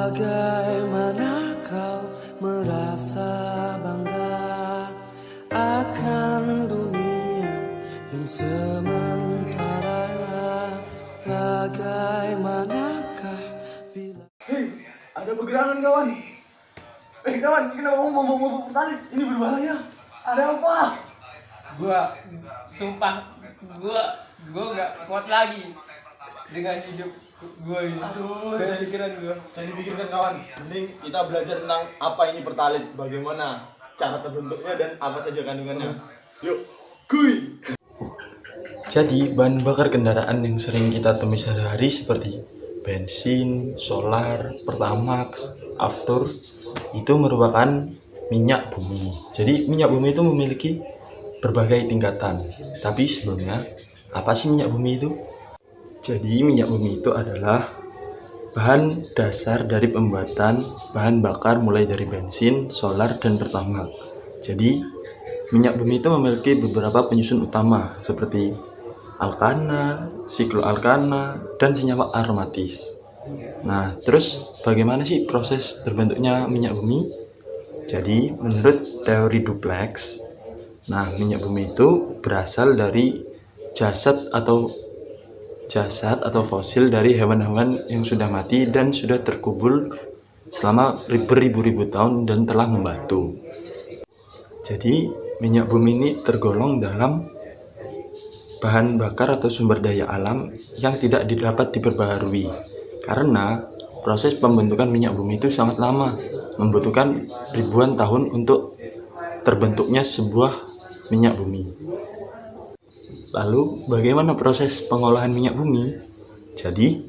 Bagaimana kau merasa bangga akan dunia yang sementara? Bagaimanakah bila... Hei, ada pergerakan kawan. Kawan, kenapa mau bertali? Ini berbahaya. Ada apa? Gua nggak kuat lagi dengan hidup gua ini. Aduh, Gak pikiran gua. Jangan dipikirkan kawan. Mending kita belajar tentang apa ini pertalit, bagaimana cara terbentuknya dan apa saja kandungannya. Yuk, kuy. Jadi bahan bakar kendaraan yang sering kita temui sehari-hari seperti bensin, solar, pertamax, aftur itu merupakan minyak bumi. Jadi minyak bumi itu memiliki berbagai tingkatan. Tapi sebelumnya, apa sih minyak bumi itu? Jadi minyak bumi itu adalah bahan dasar dari pembuatan bahan bakar mulai dari bensin, solar, dan pertamax. Jadi minyak bumi itu memiliki beberapa penyusun utama seperti alkana, sikloalkana, dan senyawa aromatis. Nah, terus bagaimana sih proses terbentuknya minyak bumi? Jadi menurut teori duplex, minyak bumi itu berasal dari jasad atau fosil dari hewan-hewan yang sudah mati dan sudah terkubur selama beribu-ribu tahun dan telah membatu. Jadi minyak bumi ini tergolong dalam bahan bakar atau sumber daya alam yang tidak dapat diperbaharui, karena proses pembentukan minyak bumi itu sangat lama, membutuhkan ribuan tahun untuk terbentuknya sebuah minyak bumi. Lalu bagaimana proses pengolahan minyak bumi? Jadi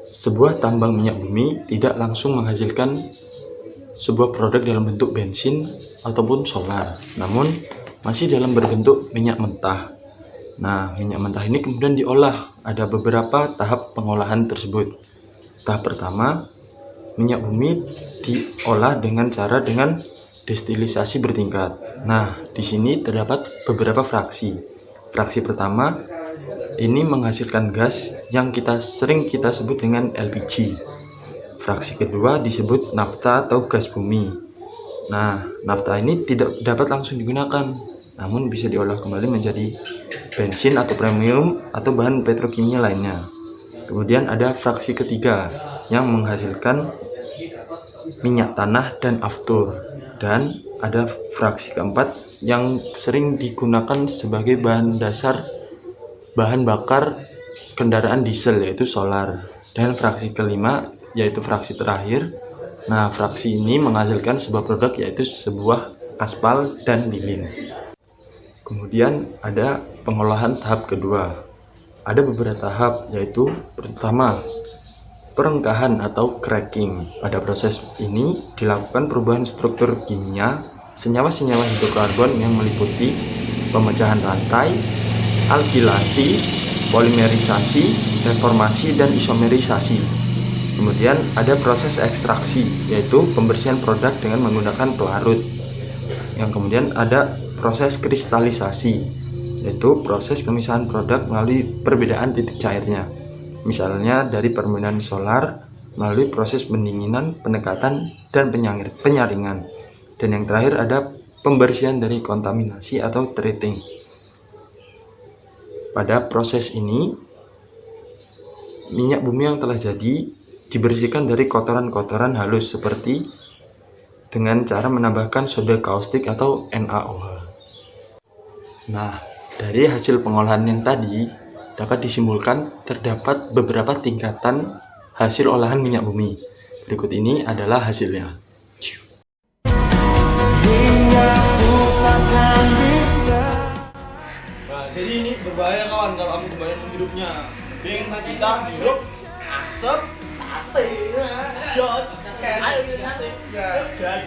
sebuah tambang minyak bumi tidak langsung menghasilkan sebuah produk dalam bentuk bensin ataupun solar, namun masih dalam berbentuk minyak mentah. Nah, minyak mentah ini kemudian diolah. Ada beberapa tahap pengolahan tersebut. Tahap pertama, minyak bumi diolah dengan destilisasi bertingkat. Nah, di sini terdapat beberapa fraksi. Fraksi pertama ini menghasilkan gas yang sering kita sebut dengan LPG. Fraksi kedua disebut nafta atau gas bumi. Nah, nafta ini tidak dapat langsung digunakan, namun bisa diolah kembali menjadi bensin atau premium atau bahan petrokimia lainnya. Kemudian ada fraksi ketiga yang menghasilkan minyak tanah dan aftur. Dan ada fraksi keempat yang sering digunakan sebagai bahan dasar bahan bakar kendaraan diesel, yaitu solar. Dan fraksi kelima yaitu fraksi terakhir. Nah, fraksi ini menghasilkan sebuah produk yaitu sebuah aspal dan lilin. Kemudian ada pengolahan tahap kedua. Ada beberapa tahap, yaitu pertama, perengkahan atau cracking. Pada proses ini dilakukan perubahan struktur kimia senyawa-senyawa hidrokarbon yang meliputi pemecahan rantai, alkilasi, polimerisasi, reformasi, dan isomerisasi. Kemudian ada proses ekstraksi, yaitu pembersihan produk dengan menggunakan pelarut. Yang kemudian ada proses kristalisasi, yaitu proses pemisahan produk melalui perbedaan titik cairnya. Misalnya dari perminan solar melalui proses pendinginan, penekatan, dan penyaringan. Dan yang terakhir ada pembersihan dari kontaminasi atau treating. Pada proses ini, minyak bumi yang telah jadi dibersihkan dari kotoran-kotoran halus seperti dengan cara menambahkan soda kaustik atau NaOH. Nah, dari hasil pengolahan yang tadi dapat disimpulkan terdapat beberapa tingkatan hasil olahan minyak bumi. Berikut ini adalah hasilnya. Nah, jadi ini berbahaya kawan kalau kamu kebanyakan hidupnya. Kita hidup asap sate, jos, ayo sate, gas,